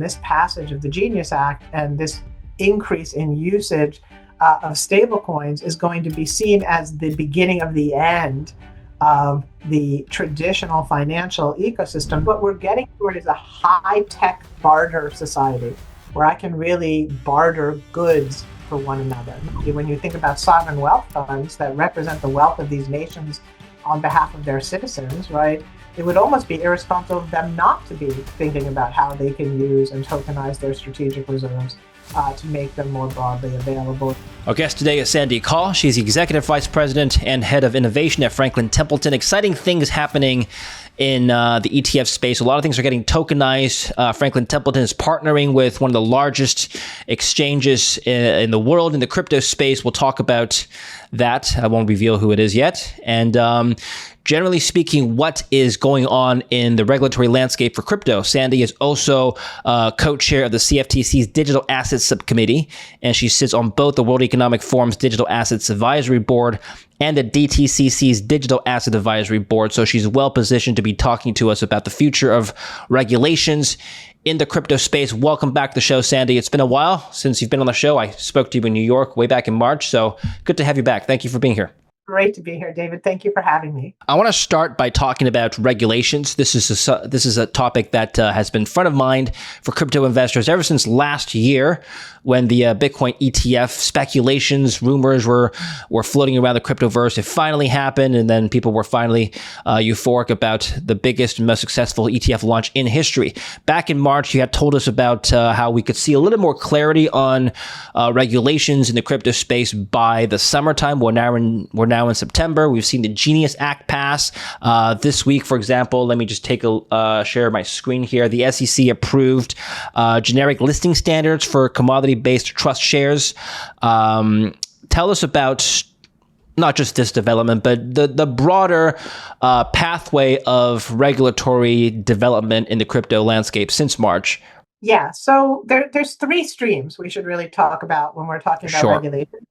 this passage of the Genius Act and this increase in usage of stablecoins is going to be seen as the beginning of the end of the traditional financial ecosystem. What we're getting toward is a high-tech barter society where I can really barter goods for one another. When you think about sovereign wealth funds that represent the wealth of these nations on behalf of their citizens, right? It would almost be irresponsible of them not to be thinking about how they can use and tokenize their strategic reserves to make them more broadly available. Our guest today is Sandy Kaul. She's the Executive Vice President and Head of Innovation at Franklin Templeton. Exciting things happening in the ETF space. A lot of things are getting tokenized. Franklin Templeton is partnering with one of the largest exchanges in the world in the crypto space. We'll talk about that. I won't reveal who it is yet. And generally speaking, what is going on in the regulatory landscape for crypto? Sandy is also co-chair of the CFTC's Digital Assets Subcommittee, and she sits on both the World Economic Forum's Digital Assets Advisory Board and the DTCC's Digital Asset Advisory Board. So she's well positioned to be talking to us about the future of regulations in the crypto space. Welcome back to the show, Sandy. It's been a while since you've been on the show. I spoke to you in New York way back in March, so good to have you back. Thank you for being here. Great to be here, David. Thank you for having me. I want to start by talking about regulations. This is a topic that has been front of mind for crypto investors ever since last year, when the Bitcoin ETF speculations, rumors were floating around the cryptoverse. It finally happened, and then people were finally euphoric about the biggest and most successful ETF launch in history. Back in March, you had told us about how we could see a little more clarity on regulations in the crypto space by the summertime. We're now in September. We've seen the Genius Act pass this week. For example, let me just share my screen here. The SEC approved generic listing standards for commodity-based trust shares. Tell us about not just this development, but the broader pathway of regulatory development in the crypto landscape since March. Yeah, so there's three streams we should really talk about when we're talking about regulation.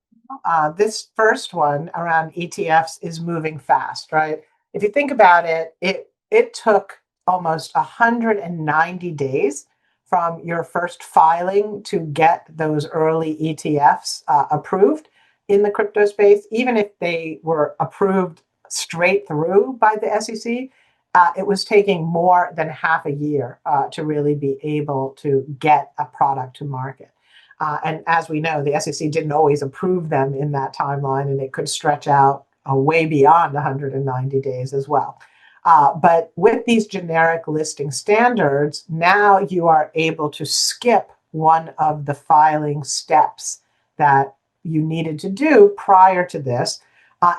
This first one around ETFs is moving fast, right? If you think about it, it took almost 190 days from your first filing to get those early ETFs approved in the crypto space. Even if they were approved straight through by the SEC, it was taking more than half a year to really be able to get a product to market. And as we know, the SEC didn't always approve them in that timeline, and it could stretch out way beyond 190 days as well. But with these generic listing standards, now you are able to skip one of the filing steps that you needed to do prior to this.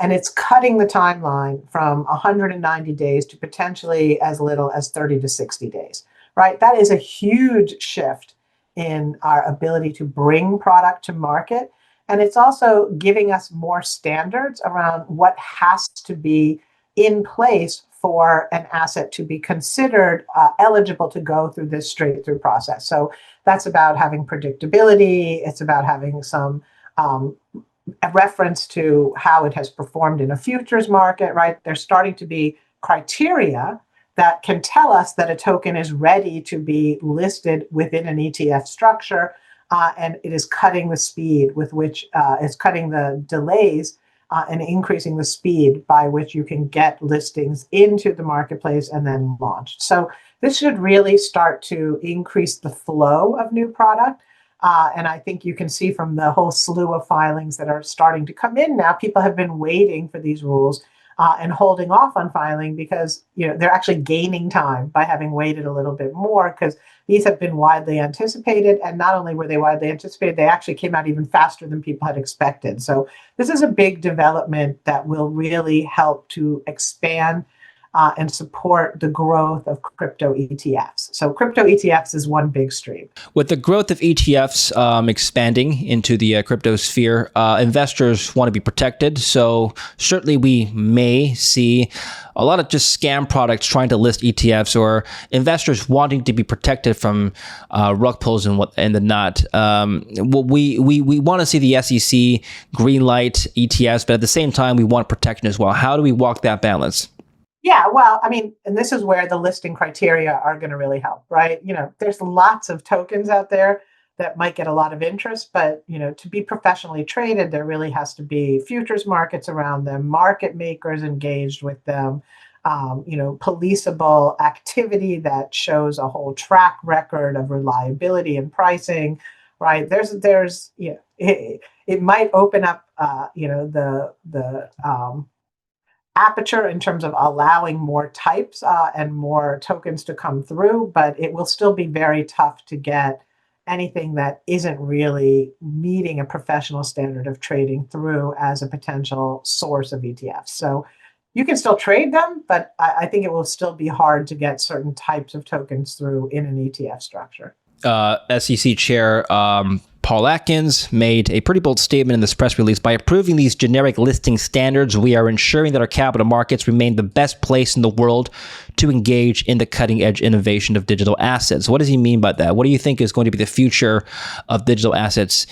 And it's cutting the timeline from 190 days to potentially as little as 30 to 60 days, right? That is a huge shift in our ability to bring product to market. And it's also giving us more standards around what has to be in place for an asset to be considered eligible to go through this straight through process. So that's about having predictability. It's about having some a reference to how it has performed in a futures market, right? There's starting to be criteria that can tell us that a token is ready to be listed within an ETF structure, and it is cutting the speed with which it's cutting the delays and increasing the speed by which you can get listings into the marketplace and then launched. So this should really start to increase the flow of new product. And I think you can see from the whole slew of filings that are starting to come in now, people have been waiting for these rules and holding off on filing because they're actually gaining time by having waited a little bit more, because these have been widely anticipated. And not only were they widely anticipated, they actually came out even faster than people had expected. So this is a big development that will really help to expand and support the growth of crypto ETFs. So crypto ETFs is one big stream. With the growth of ETFs expanding into the crypto sphere, investors want to be protected. So certainly we may see a lot of just scam products trying to list ETFs, or investors wanting to be protected from rug pulls and the not. We want to see the SEC green light ETFs, but at the same time, we want protection as well. How do we walk that balance? Yeah, well, I mean, and this is where the listing criteria are going to really help, right? There's lots of tokens out there that might get a lot of interest, but to be professionally traded, there really has to be futures markets around them, market makers engaged with them, policeable activity that shows a whole track record of reliability and pricing, right? It might open up, the aperture in terms of allowing more types and more tokens to come through, but it will still be very tough to get anything that isn't really meeting a professional standard of trading through as a potential source of ETFs. So you can still trade them, but I think it will still be hard to get certain types of tokens through in an ETF structure. SEC Chair Paul Atkins made a pretty bold statement in this press release. By approving these generic listing standards, we are ensuring that our capital markets remain the best place in the world to engage in the cutting-edge innovation of digital assets. What does he mean by that? What do you think is going to be the future of digital assets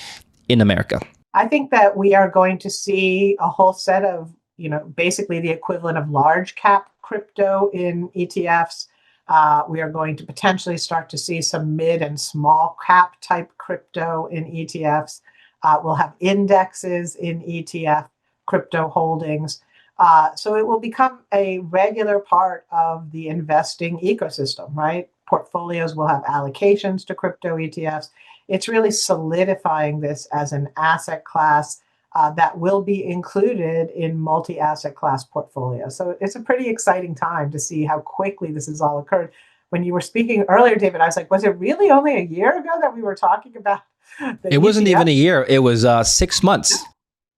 in America? I think that we are going to see a whole set of, basically the equivalent of large cap crypto in ETFs. We are going to potentially start to see some mid and small cap type crypto in ETFs. We'll have indexes in ETF crypto holdings. So it will become a regular part of the investing ecosystem, right? Portfolios will have allocations to crypto ETFs. It's really solidifying this as an asset class that will be included in multi-asset class portfolios. So it's a pretty exciting time to see how quickly this has all occurred. When you were speaking earlier, David, I was like, was it really only a year ago that we were talking about It wasn't even a year. It was 6 months.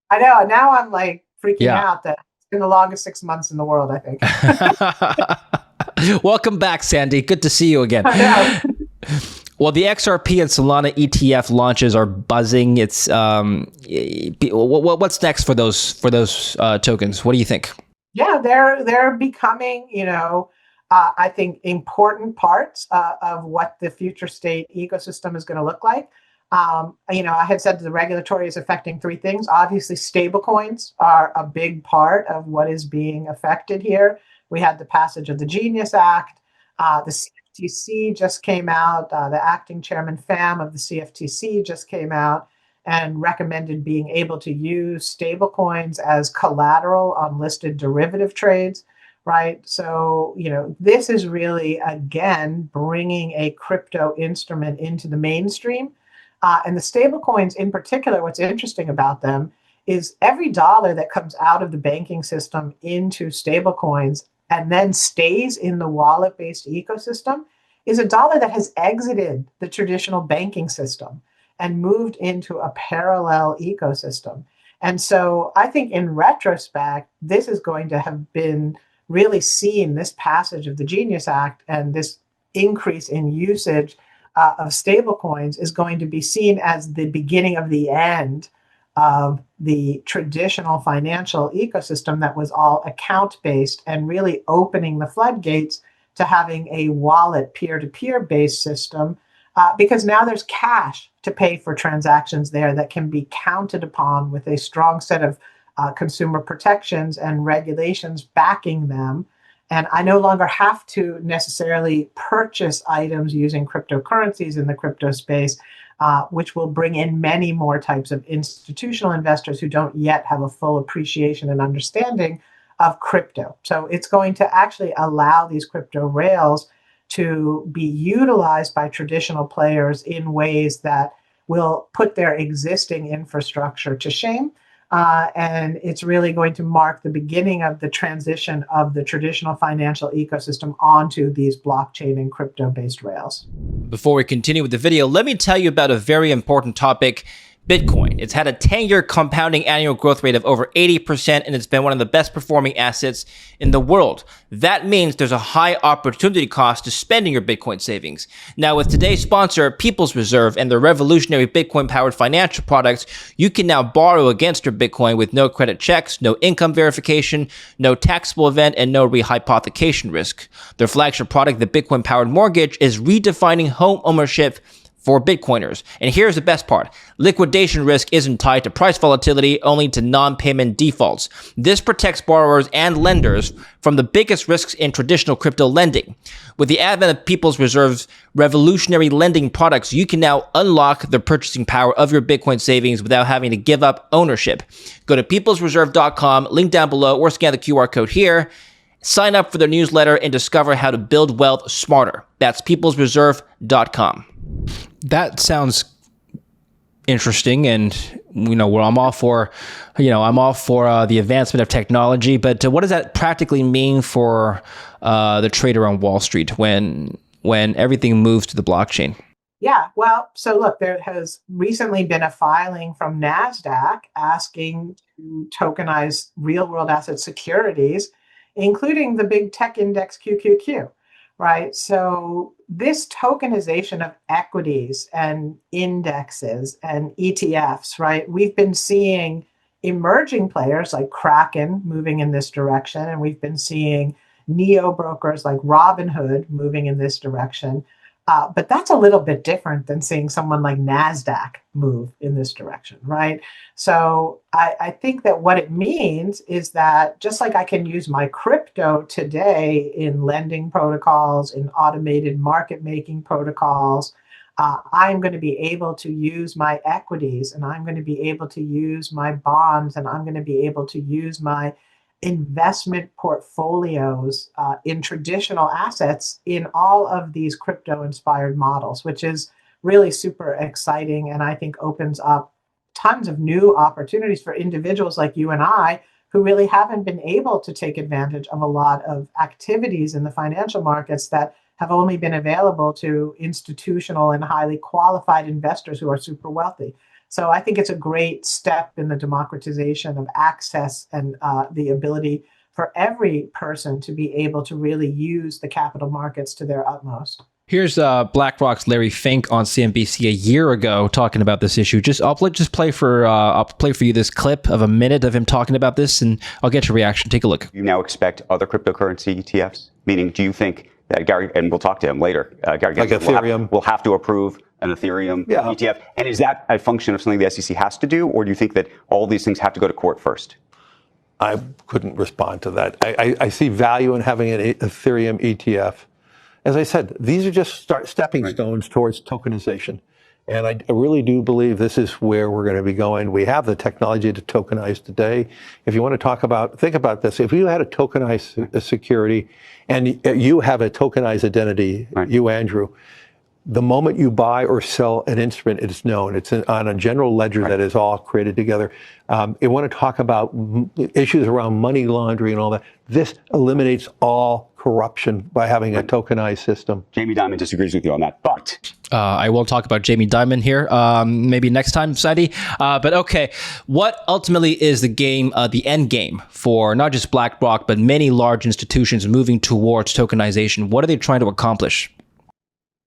I know. Now I'm like freaking out that it's been the longest 6 months in the world, I think. Welcome back, Sandy. Good to see you again. I know. Well, the XRP and Solana ETF launches are buzzing. It's what's next for those tokens? What do you think? Yeah, they're becoming, I think important parts of what the future state ecosystem is going to look like. I had said the regulatory is affecting three things. Obviously, stablecoins are a big part of what is being affected here. We had the passage of the Genius Act. The CFTC just came out. The acting chairman Pham of the CFTC just came out and recommended being able to use stablecoins as collateral on listed derivative trades, right? So, this is really, again, bringing a crypto instrument into the mainstream. And the stablecoins in particular, what's interesting about them is every dollar that comes out of the banking system into stablecoins and then stays in the wallet-based ecosystem is a dollar that has exited the traditional banking system and moved into a parallel ecosystem. And so I think in retrospect, this is going to have been really seen, this passage of the Genius Act and this increase in usage of stablecoins is going to be seen as the beginning of the end of the traditional financial ecosystem that was all account-based and really opening the floodgates to having a wallet peer-to-peer based system because now there's cash to pay for transactions there that can be counted upon with a strong set of consumer protections and regulations backing them. And I no longer have to necessarily purchase items using cryptocurrencies in the crypto space, which will bring in many more types of institutional investors who don't yet have a full appreciation and understanding of crypto. So it's going to actually allow these crypto rails to be utilized by traditional players in ways that will put their existing infrastructure to shame. And it's really going to mark the beginning of the transition of the traditional financial ecosystem onto these blockchain and crypto-based rails. Before we continue with the video, let me tell you about a very important topic, Bitcoin. It's had a 10-year compounding annual growth rate of over 80%, and it's been one of the best performing assets in the world. That means there's a high opportunity cost to spending your Bitcoin savings. Now, with today's sponsor, People's Reserve, and their revolutionary Bitcoin-powered financial products, you can now borrow against your Bitcoin with no credit checks, no income verification, no taxable event, and no rehypothecation risk. Their flagship product, the Bitcoin-powered mortgage, is redefining home ownership for Bitcoiners. And here's the best part. Liquidation risk isn't tied to price volatility, only to non-payment defaults. This protects borrowers and lenders from the biggest risks in traditional crypto lending. With the advent of People's Reserve's revolutionary lending products, you can now unlock the purchasing power of your Bitcoin savings without having to give up ownership. Go to peoplesreserve.com, link down below, or scan the QR code here. Sign up for their newsletter and discover how to build wealth smarter. That's peoplesreserve.com. That sounds interesting, and I'm all for the advancement of technology. But what does that practically mean for the trader on Wall Street when everything moves to the blockchain? Yeah, well, so look, there has recently been a filing from NASDAQ asking to tokenize real-world asset securities, including the big tech index QQQ, right? So this tokenization of equities and indexes and ETFs, right? We've been seeing emerging players like Kraken moving in this direction, and we've been seeing neo brokers like Robinhood moving in this direction. But that's a little bit different than seeing someone like NASDAQ move in this direction, right? So I think that what it means is that just like I can use my crypto today in lending protocols, in automated market making protocols, I'm going to be able to use my equities, and I'm going to be able to use my bonds, and I'm going to be able to use my investment portfolios in traditional assets in all of these crypto inspired models, which is really super exciting, and I think opens up tons of new opportunities for individuals like you and I who really haven't been able to take advantage of a lot of activities in the financial markets that have only been available to institutional and highly qualified investors who are super wealthy. So I think it's a great step in the democratization of access and the ability for every person to be able to really use the capital markets to their utmost. Here's BlackRock's Larry Fink on CNBC a year ago talking about this issue. I'll play for you this clip of a minute of him talking about this, and I'll get your reaction. Take a look. You now expect other cryptocurrency ETFs? Meaning, do you think that Gary, and we'll talk to him later, Gary like Ethereum will have to approve an Ethereum ETF? And is that a function of something the SEC has to do, or do you think that all these things have to go to court first? I couldn't respond to that. I see value in having an Ethereum ETF. As I said, these are just stepping stones towards tokenization. And I really do believe this is where we're going to be going. We have the technology to tokenize today. If you want to think about this. If you had a tokenized security and you have a tokenized identity, you, Andrew, the moment you buy or sell an instrument, it's known. It's on a general ledger that is all created together. You want to talk about issues around money laundering and all that. This eliminates all corruption by having a tokenized system. Jamie Dimon disagrees with you on that, but I will talk about Jamie Dimon here maybe next time, Sadie. But okay, what ultimately is the end game for not just BlackRock, but many large institutions moving towards tokenization? What are they trying to accomplish?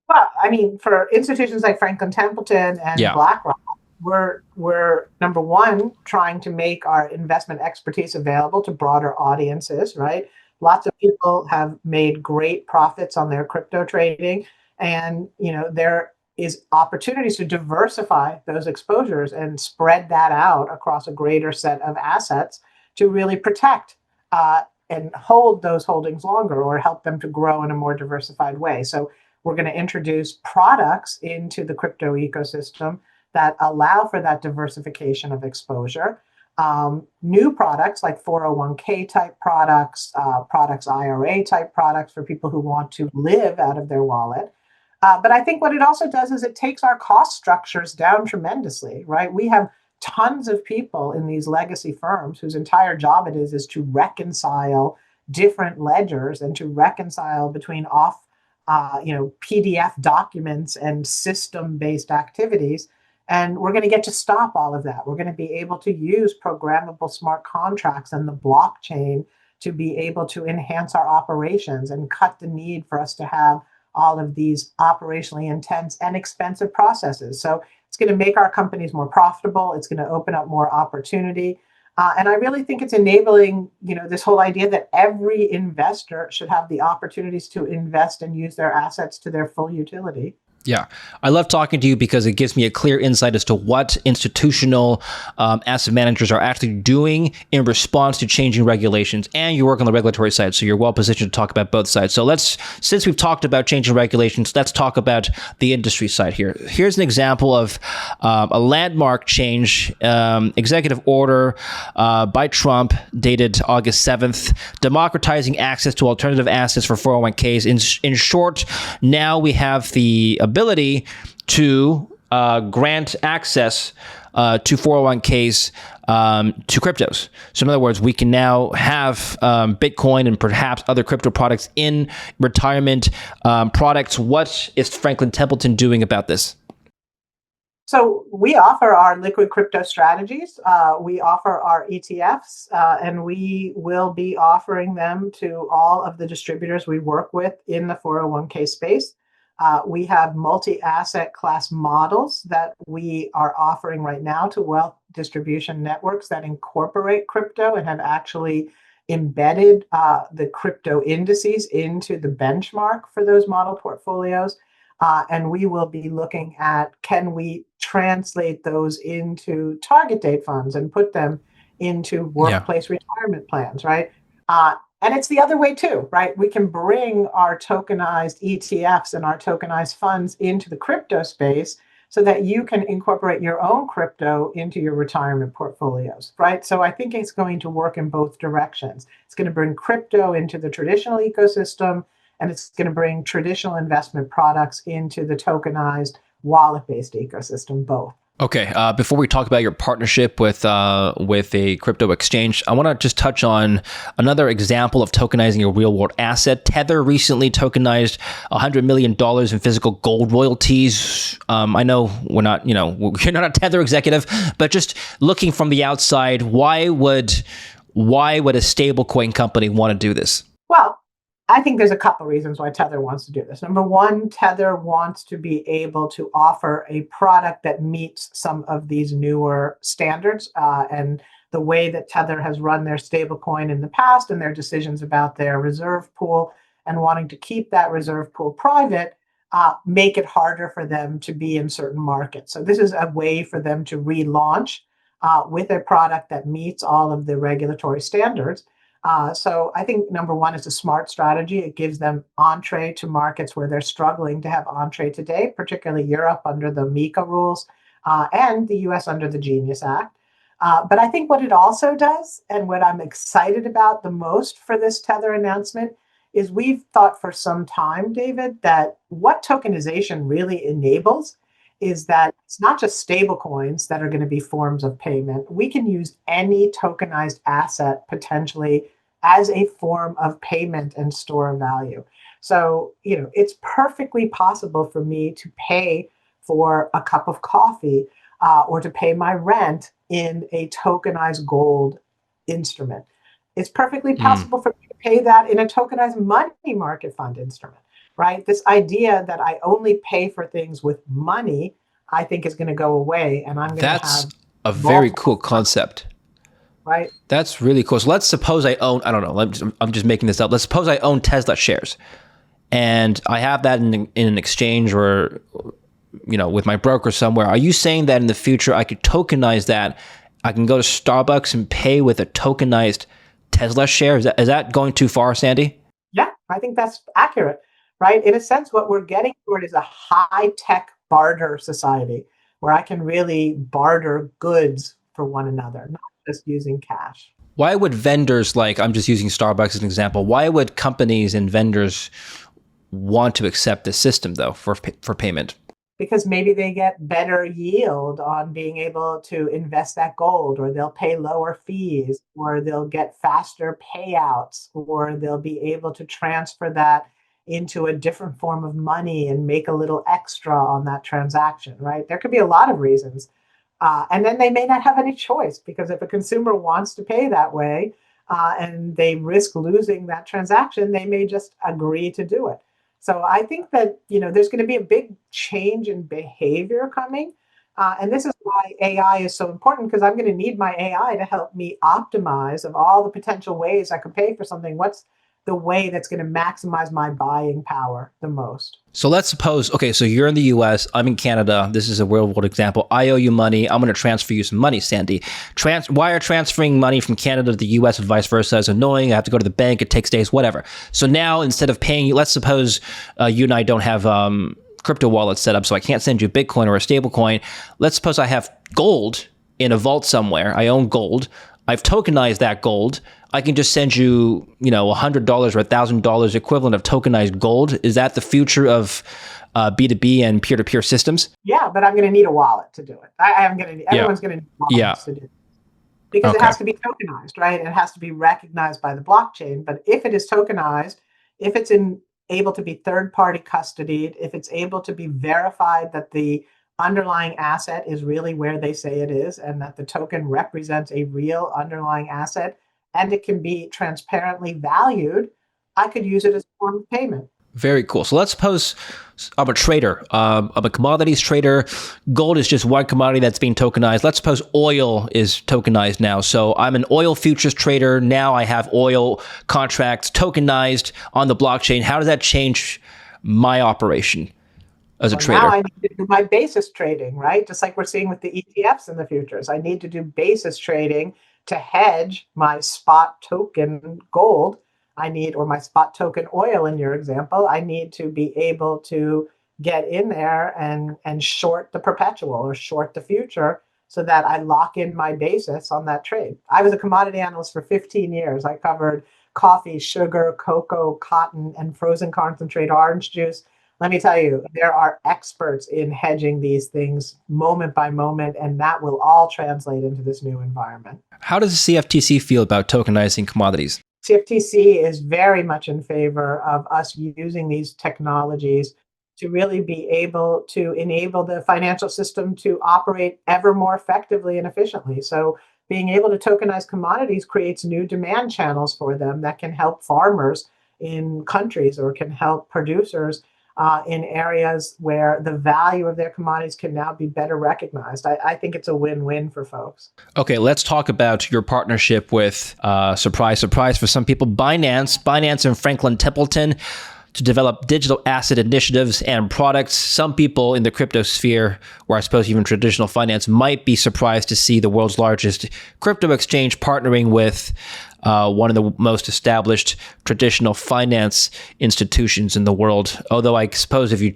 Well, I mean, for institutions like Franklin Templeton and BlackRock, we're number one, trying to make our investment expertise available to broader audiences, right? Lots of people have made great profits on their crypto trading, and there is opportunities to diversify those exposures and spread that out across a greater set of assets to really protect and hold those holdings longer, or help them to grow in a more diversified way. So we're going to introduce products into the crypto ecosystem that allow for that diversification of exposure. New products like 401k type products, IRA type products for people who want to live out of their wallet. But I think what it also does is it takes our cost structures down tremendously, right? We have tons of people in these legacy firms whose entire job it is to reconcile different ledgers and to reconcile between PDF documents and system-based activities. And we're going to get to stop all of that. We're going to be able to use programmable smart contracts and the blockchain to be able to enhance our operations and cut the need for us to have all of these operationally intense and expensive processes. So it's going to make our companies more profitable. It's going to open up more opportunity. And I really think it's enabling, this whole idea that every investor should have the opportunities to invest and use their assets to their full utility. Yeah, I love talking to you because it gives me a clear insight as to what institutional asset managers are actually doing in response to changing regulations. And you work on the regulatory side, so you're well positioned to talk about both sides. So since we've talked about changing regulations, let's talk about the industry side here. Here's an example of a landmark change, executive order by Trump dated August 7th, democratizing access to alternative assets for 401ks. In short, now we have the ability to grant access to 401ks to cryptos. So in other words, we can now have Bitcoin and perhaps other crypto products in retirement products. What is Franklin Templeton doing about this? So we offer our liquid crypto strategies. We offer our ETFs, and we will be offering them to all of the distributors we work with in the 401k space. We have multi-asset class models that we are offering right now to wealth distribution networks that incorporate crypto and have actually embedded the crypto indices into the benchmark for those model portfolios. And we will be looking at, can we translate those into target date funds and put them into workplace retirement plans, right? And it's the other way too, right? We can bring our tokenized ETFs and our tokenized funds into the crypto space so that you can incorporate your own crypto into your retirement portfolios, right? So I think it's going to work in both directions. It's going to bring crypto into the traditional ecosystem, and it's going to bring traditional investment products into the tokenized wallet-based ecosystem, both. Okay, before we talk about your partnership with a crypto exchange, I want to just touch on another example of tokenizing a real-world asset. Tether recently tokenized $100 million in physical gold royalties. I know we're not, you're not a Tether executive, but just looking from the outside, why would a stablecoin company want to do this? Well, I think there's a couple reasons why Tether wants to do this. Number one, Tether wants to be able to offer a product that meets some of these newer standards. And the way that Tether has run their stablecoin in the past and their decisions about their reserve pool and wanting to keep that reserve pool private make it harder for them to be in certain markets. So this is a way for them to relaunch with a product that meets all of the regulatory standards. So I think number one is a smart strategy. It gives them entree to markets where they're struggling to have entree today, particularly Europe under the MiCA rules and the US under the Genius Act. But I think what it also does, and what I'm excited about the most for this Tether announcement, is we've thought for some time, David, that what tokenization really enables is that it's not just stable coins that are going to be forms of payment. We can use any tokenized asset potentially as a form of payment and store of value. So, it's perfectly possible for me to pay for a cup of coffee or to pay my rent in a tokenized gold instrument. It's perfectly possible for me to pay that in a tokenized money market fund instrument, right? This idea that I only pay for things with money, I think is going to go away, and I'm going to have... That's a very cool concept. Right. That's really cool. So let's suppose I own, I don't know, I'm just making this up. Let's suppose I own Tesla shares and I have that in an exchange or, with my broker somewhere. Are you saying that in the future I could tokenize that? I can go to Starbucks and pay with a tokenized Tesla share? Is that going too far, Sandy? Yeah, I think that's accurate, right? In a sense, what we're getting toward is a high-tech barter society where I can really barter goods for one another, not just using cash. Why would vendors, I'm just using Starbucks as an example, why would companies and vendors want to accept this system, though, for payment? Because maybe they get better yield on being able to invest that gold, or they'll pay lower fees, or they'll get faster payouts, or they'll be able to transfer that into a different form of money and make a little extra on that transaction, right? There could be a lot of reasons. And then they may not have any choice, because if a consumer wants to pay that way and they risk losing that transaction, they may just agree to do it. So I think that, there's going to be a big change in behavior coming. And this is why AI is so important, because I'm going to need my AI to help me optimize of all the potential ways I could pay for something. What's the way that's going to maximize my buying power the most. So let's suppose, okay, so you're in the US, I'm in Canada. This is a real world example. I owe you money. I'm going to transfer you some money, Sandy. Wire transferring money from Canada to the US and vice versa is annoying. I have to go to the bank. It takes days, whatever. So now instead of paying you, let's suppose you and I don't have crypto wallets set up, so I can't send you Bitcoin or a stable coin. Let's suppose I have gold in a vault somewhere. I own gold. I've tokenized that gold. I can just send you, $100 or $1,000 equivalent of tokenized gold. Is that the future of B2B and peer-to-peer systems? Yeah, but I'm going to need a wallet to do it. Everyone's going to need wallets to do it. Because it has to be tokenized, right? It has to be recognized by the blockchain. But if it is tokenized, if it's able to be third-party custodied, if it's able to be verified that the underlying asset is really where they say it is, and that the token represents a real underlying asset, and it can be transparently valued, I could use it as a form of payment. Very cool. So let's suppose I'm a trader. I'm a commodities trader. Gold is just one commodity that's being tokenized. Let's suppose oil is tokenized now. So I'm an oil futures trader. Now I have oil contracts tokenized on the blockchain. How does that change my operation as a trader? Now I need to do my basis trading, right? Just like we're seeing with the ETFs and the futures. I need to do basis trading to hedge my spot token gold. Or my spot token oil in your example. I need to be able to get in there and short the perpetual or short the future so that I lock in my basis on that trade. I was a commodity analyst for 15 years. I covered coffee, sugar, cocoa, cotton, and frozen concentrate orange juice. Let me tell you, there are experts in hedging these things moment by moment, and that will all translate into this new environment. How does the CFTC feel about tokenizing commodities? CFTC is very much in favor of us using these technologies to really be able to enable the financial system to operate ever more effectively and efficiently. So being able to tokenize commodities creates new demand channels for them that can help farmers in countries or can help producers in areas where the value of their commodities can now be better recognized. I think it's a win-win for folks. Okay, let's talk about your partnership with, surprise, surprise for some people, Binance and Franklin Templeton to develop digital asset initiatives and products. Some people in the crypto sphere, or I suppose even traditional finance, might be surprised to see the world's largest crypto exchange partnering with one of the most established traditional finance institutions in the world. Although I suppose if you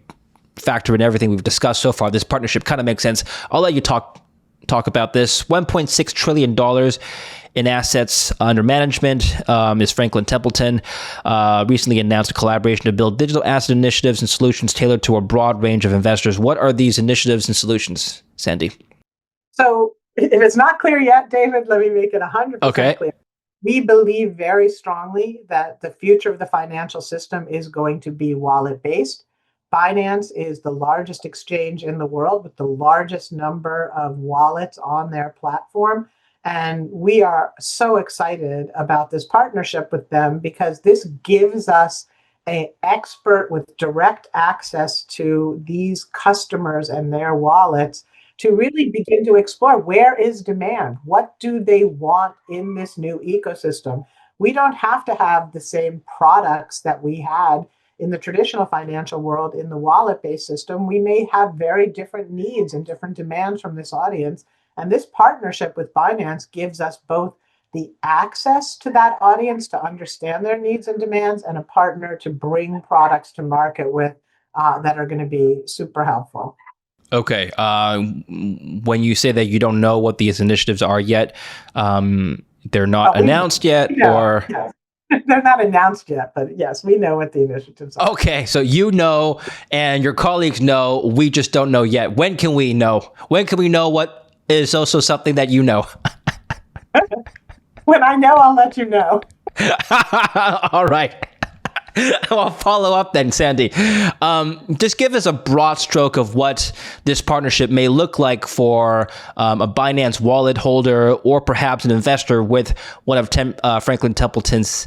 factor in everything we've discussed so far, this partnership kind of makes sense. I'll let you talk about this. $1.6 trillion in assets under management is Franklin Templeton. Recently announced a collaboration to build digital asset initiatives and solutions tailored to a broad range of investors. What are these initiatives and solutions, Sandy? So if it's not clear yet, David, let me make it 100% clear. We believe very strongly that the future of the financial system is going to be wallet-based. Binance is the largest exchange in the world with the largest number of wallets on their platform. And we are so excited about this partnership with them because this gives us an expert with direct access to these customers and their wallets to really begin to explore where is demand? What do they want in this new ecosystem? We don't have to have the same products that we had in the traditional financial world in the wallet-based system. We may have very different needs and different demands from this audience. And this partnership with Binance gives us both the access to that audience to understand their needs and demands and a partner to bring products to market with that are going to be super helpful. Okay. When you say that you don't know what these initiatives are yet, they're not announced yet, or? Yes. They're not announced yet, but yes, we know what the initiatives are. Okay, so you know, and your colleagues know, we just don't know yet. When can we know? When can we know what is also something that you know? When I know, I'll let you know. All right. I'll follow up then, Sandy. Just give us a broad stroke of what this partnership may look like for a Binance wallet holder or perhaps an investor with one of Franklin Templeton's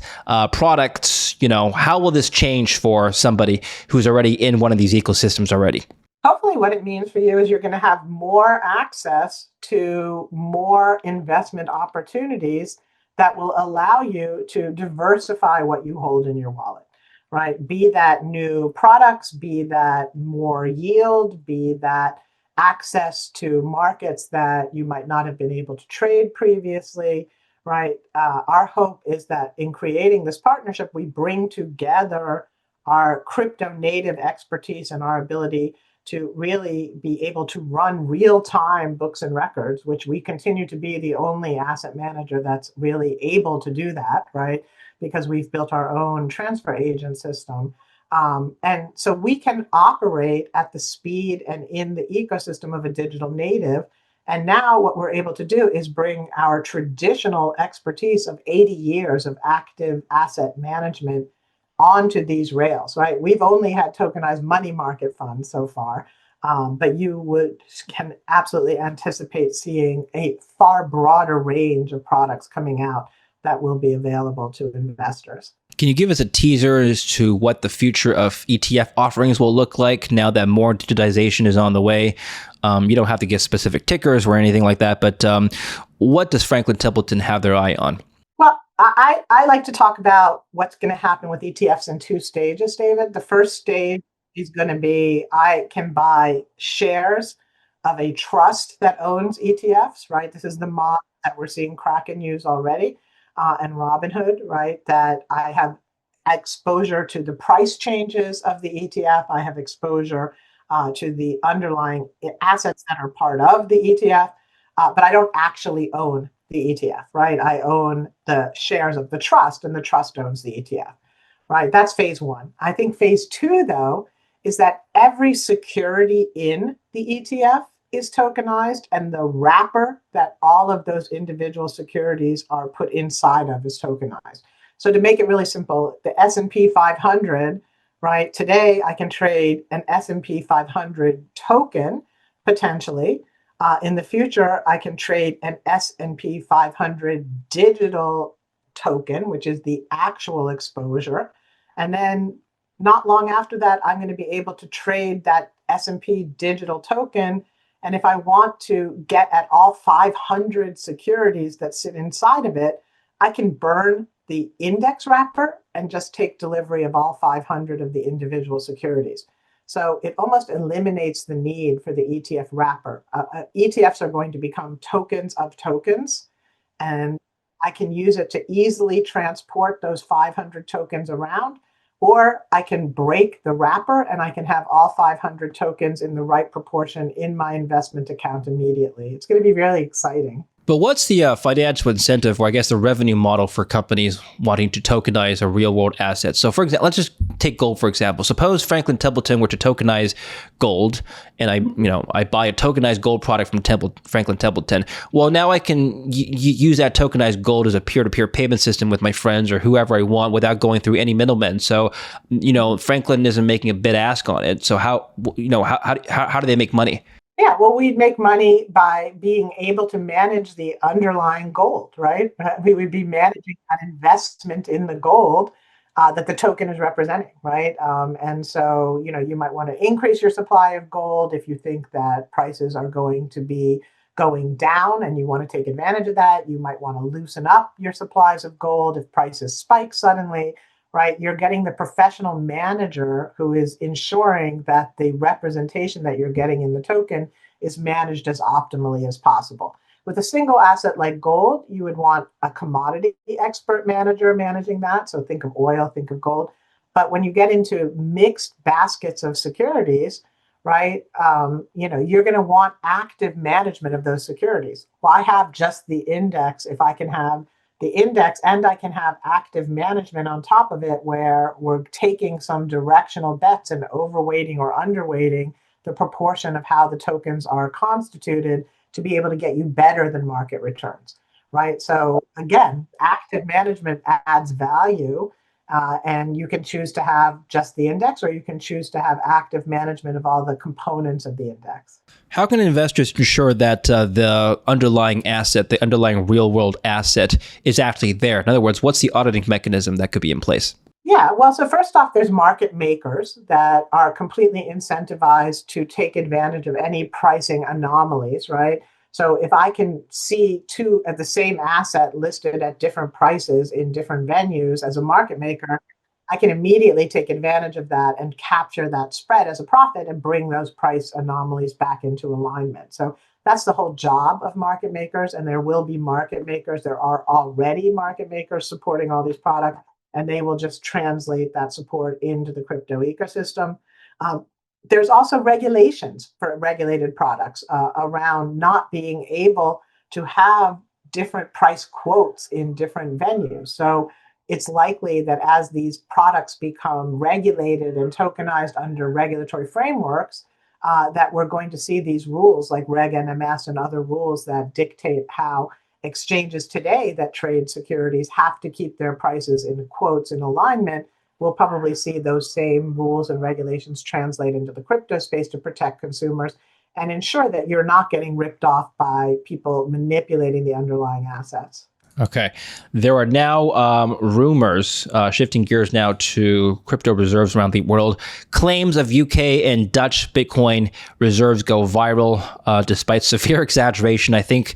products. How will this change for somebody who's already in one of these ecosystems already? Hopefully what it means for you is you're going to have more access to more investment opportunities that will allow you to diversify what you hold in your wallet, right? Be that new products, be that more yield, be that access to markets that you might not have been able to trade previously, right? Our hope is that in creating this partnership, we bring together our crypto native expertise and our ability to really be able to run real-time books and records, which we continue to be the only asset manager that's really able to do that, right? Because we've built our own transfer agent system. And so we can operate at the speed and in the ecosystem of a digital native. And now what we're able to do is bring our traditional expertise of 80 years of active asset management onto these rails, right? We've only had tokenized money market funds so far, but you can absolutely anticipate seeing a far broader range of products coming out that will be available to investors. Can you give us a teaser as to what the future of ETF offerings will look like now that more digitization is on the way? You don't have to give specific tickers or anything like that, but what does Franklin Templeton have their eye on? Well, I like to talk about what's going to happen with ETFs in two stages, David. The first stage is going to be I can buy shares of a trust that owns ETFs, right? This is the model that we're seeing Kraken use already, and Robinhood, right? That I have exposure to the price changes of the ETF. I have exposure to the underlying assets that are part of the ETF, but I don't actually own the ETF, right? I own the shares of the trust and the trust owns the ETF, right? That's phase one. I think phase two, though, is that every security in the ETF is tokenized and the wrapper that all of those individual securities are put inside of is tokenized. So to make it really simple, the S&P 500, right? Today I can trade an S&P 500 token potentially. In the future, I can trade an S&P 500 digital token, which is the actual exposure. And then not long after that, I'm going to be able to trade that S&P digital token. And if I want to get at all 500 securities that sit inside of it, I can burn the index wrapper and just take delivery of all 500 of the individual securities. So it almost eliminates the need for the ETF wrapper. ETFs are going to become tokens of tokens, and I can use it to easily transport those 500 tokens around, or I can break the wrapper and I can have all 500 tokens in the right proportion in my investment account immediately. It's going to be really exciting. But what's the financial incentive, or I guess the revenue model for companies wanting to tokenize a real-world asset? So, for example, let's just take gold for example. Suppose Franklin Templeton were to tokenize gold, and I buy a tokenized gold product from Franklin Templeton. Well, now I can use that tokenized gold as a peer-to-peer payment system with my friends or whoever I want without going through any middlemen. So, Franklin isn't making a bid ask on it. So how do they make money? Yeah, well, we'd make money by being able to manage the underlying gold, right? We would be managing an investment in the gold that the token is representing, right? And so, you might want to increase your supply of gold if you think that prices are going to be going down and you want to take advantage of that. You might want to loosen up your supplies of gold if prices spike suddenly. Right, you're getting the professional manager who is ensuring that the representation that you're getting in the token is managed as optimally as possible. With a single asset like gold, you would want a commodity expert manager managing that. So think of oil, think of gold. But when you get into mixed baskets of securities, right, you're going to want active management of those securities. Why have just the index if I can have the index and I can have active management on top of it where we're taking some directional bets and overweighting or underweighting the proportion of how the tokens are constituted to be able to get you better than market returns, right? So again, active management adds value, and you can choose to have just the index or you can choose to have active management of all the components of the index. How can investors ensure that the underlying asset, the underlying real-world asset is actually there? In other words, what's the auditing mechanism that could be in place? Yeah, well, so first off, there's market makers that are completely incentivized to take advantage of any pricing anomalies, right? So if I can see two of the same asset listed at different prices in different venues as a market maker, I can immediately take advantage of that and capture that spread as a profit and bring those price anomalies back into alignment. So that's the whole job of market makers, and there will be market makers. There are already market makers supporting all these products, and they will just translate that support into the crypto ecosystem. There's also regulations for regulated products around not being able to have different price quotes in different venues. So it's likely that as these products become regulated and tokenized under regulatory frameworks, that we're going to see these rules like Reg NMS and other rules that dictate how exchanges today that trade securities have to keep their prices in quotes in alignment. We'll probably see those same rules and regulations translate into the crypto space to protect consumers and ensure that you're not getting ripped off by people manipulating the underlying assets. Okay. There are now rumors, shifting gears now to crypto reserves around the world. Claims of UK and Dutch Bitcoin reserves go viral despite severe exaggeration. I think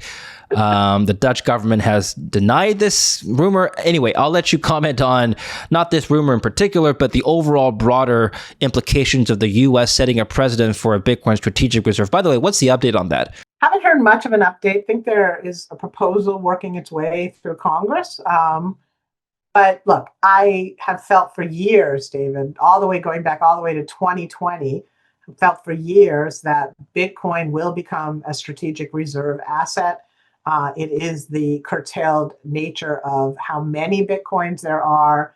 the Dutch government has denied this rumor. Anyway, I'll let you comment on not this rumor in particular, but the overall broader implications of the U.S. setting a precedent for a Bitcoin strategic reserve. By the way, what's the update on that? Haven't heard much of an update. I think there is a proposal working its way through Congress. But look, I have felt for years, David, going back all the way to 2020, felt for years that Bitcoin will become a strategic reserve asset. It is the curtailed nature of how many Bitcoins there are,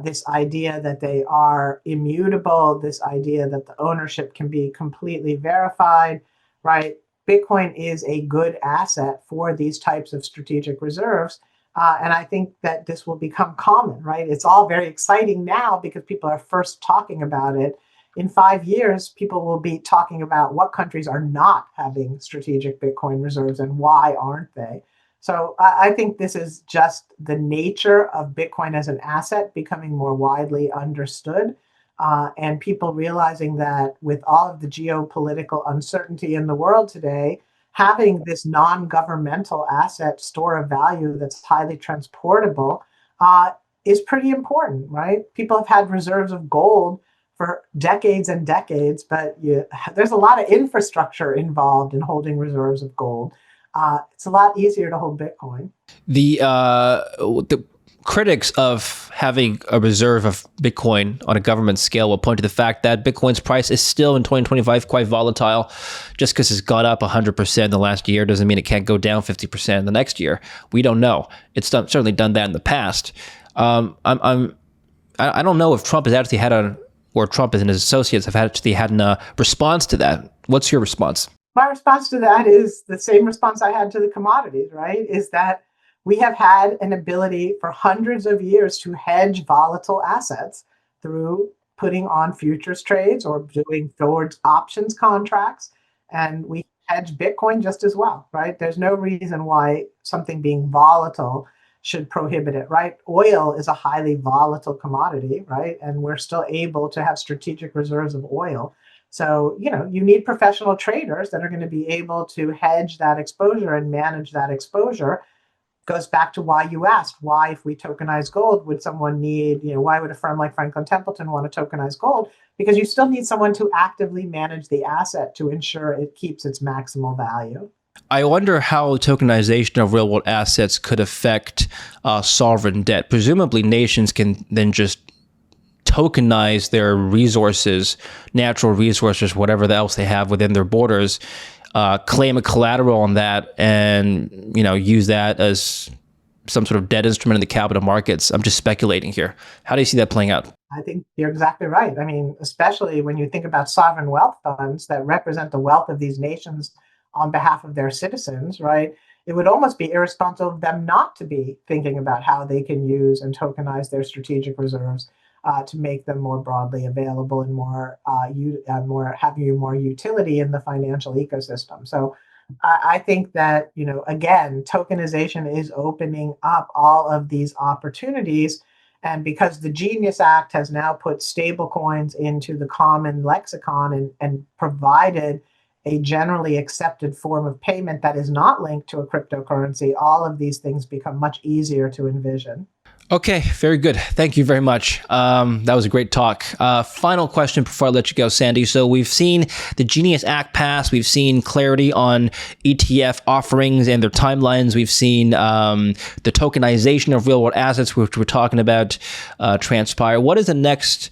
this idea that they are immutable, this idea that the ownership can be completely verified, right? Bitcoin is a good asset for these types of strategic reserves. And I think that this will become common, right? It's all very exciting now because people are first talking about it. In 5 years, people will be talking about what countries are not having strategic Bitcoin reserves and why aren't they. So I think this is just the nature of Bitcoin as an asset becoming more widely understood. And people realizing that with all of the geopolitical uncertainty in the world today, having this non-governmental asset store of value that's highly transportable is pretty important, right? People have had reserves of gold for decades and decades, but there's a lot of infrastructure involved in holding reserves of gold. It's a lot easier to hold Bitcoin. The critics of having a reserve of Bitcoin on a government scale will point to the fact that Bitcoin's price is still in 2025 quite volatile. Just because it's gone up 100% in the last year doesn't mean it can't go down 50% in the next year. We don't know. It's certainly done that in the past. I don't know if Trump has actually Trump and his associates have actually had a response to that. What's your response? My response to that is the same response I had to the commodities, right? Is that we have had an ability for hundreds of years to hedge volatile assets through putting on futures trades or doing forward options contracts. And we hedge Bitcoin just as well, right? There's no reason why something being volatile should prohibit it, right? Oil is a highly volatile commodity, right? And we're still able to have strategic reserves of oil. So, you need professional traders that are going to be able to hedge that exposure and manage that exposure. Goes back to why you asked, why if we tokenize gold, would someone need, why would a firm like Franklin Templeton want to tokenize gold? Because you still need someone to actively manage the asset to ensure it keeps its maximal value. I wonder how tokenization of real-world assets could affect sovereign debt. Presumably, nations can then just tokenize their resources, natural resources, whatever else they have within their borders, claim a collateral on that, and use that as some sort of debt instrument in the capital markets. I'm just speculating here. How do you see that playing out? I think you're exactly right. I mean, especially when you think about sovereign wealth funds that represent the wealth of these nations on behalf of their citizens, right? It would almost be irresponsible of them not to be thinking about how they can use and tokenize their strategic reserves to make them more broadly available and having more utility in the financial ecosystem. So I think that, again, tokenization is opening up all of these opportunities. And because the Genius Act has now put stablecoins into the common lexicon and provided a generally accepted form of payment that is not linked to a cryptocurrency, all of these things become much easier to envision. Okay, very good. Thank you very much. That was a great talk. Final question before I let you go, Sandy. So we've seen the Genius Act pass. We've seen clarity on ETF offerings and their timelines. We've seen the tokenization of real-world assets, which we're talking about, transpire. What is the next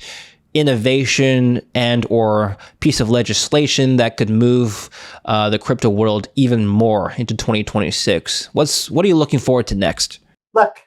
innovation and or piece of legislation that could move the crypto world even more into 2026? What are you looking forward to next? Look,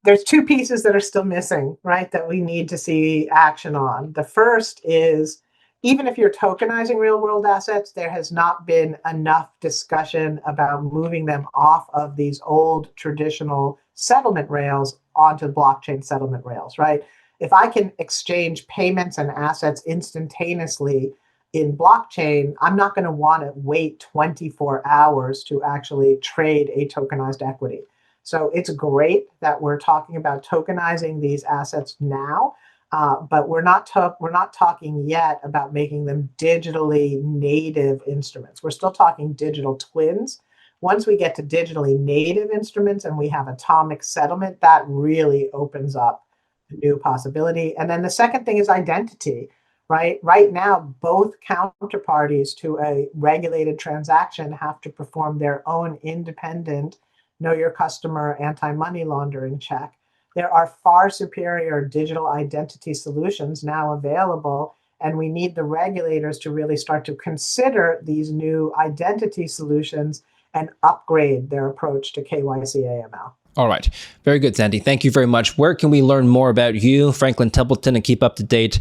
there's two pieces that are still missing, right, that we need to see action on. The first is, even if you're tokenizing real world assets, there has not been enough discussion about moving them off of these old traditional settlement rails onto blockchain settlement rails, right? If I can exchange payments and assets instantaneously in blockchain, I'm not going to want to wait 24 hours to actually trade a tokenized equity. So it's great that we're talking about tokenizing these assets now, but we're not talking yet about making them digitally native instruments. We're still talking digital twins. Once we get to digitally native instruments and we have atomic settlement, that really opens up a new possibility. And then the second thing is identity, right? Right now, both counterparties to a regulated transaction have to perform their own independent know your customer anti-money laundering check. There are far superior digital identity solutions now available, and we need the regulators to really start to consider these new identity solutions and upgrade their approach to KYC AML. All right. Very good, Sandy. Thank you very much. Where can we learn more about you, Franklin Templeton, and keep up to date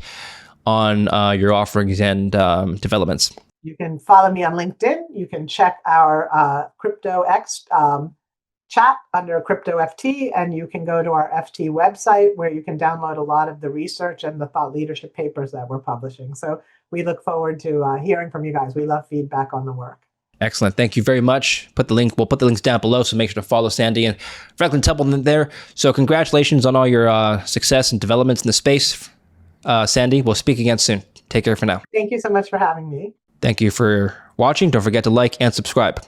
on your offerings and developments? You can follow me on LinkedIn. You can check our CryptoX chat under CryptoFT, and you can go to our FT website where you can download a lot of the research and the thought leadership papers that we're publishing. So we look forward to hearing from you guys. We love feedback on the work. Excellent. Thank you very much. We'll put the links down below, so make sure to follow Sandy and Franklin Templeton there. So congratulations on all your success and developments in the space. Sandy, we'll speak again soon. Take care for now. Thank you so much for having me. Thank you for watching. Don't forget to like and subscribe.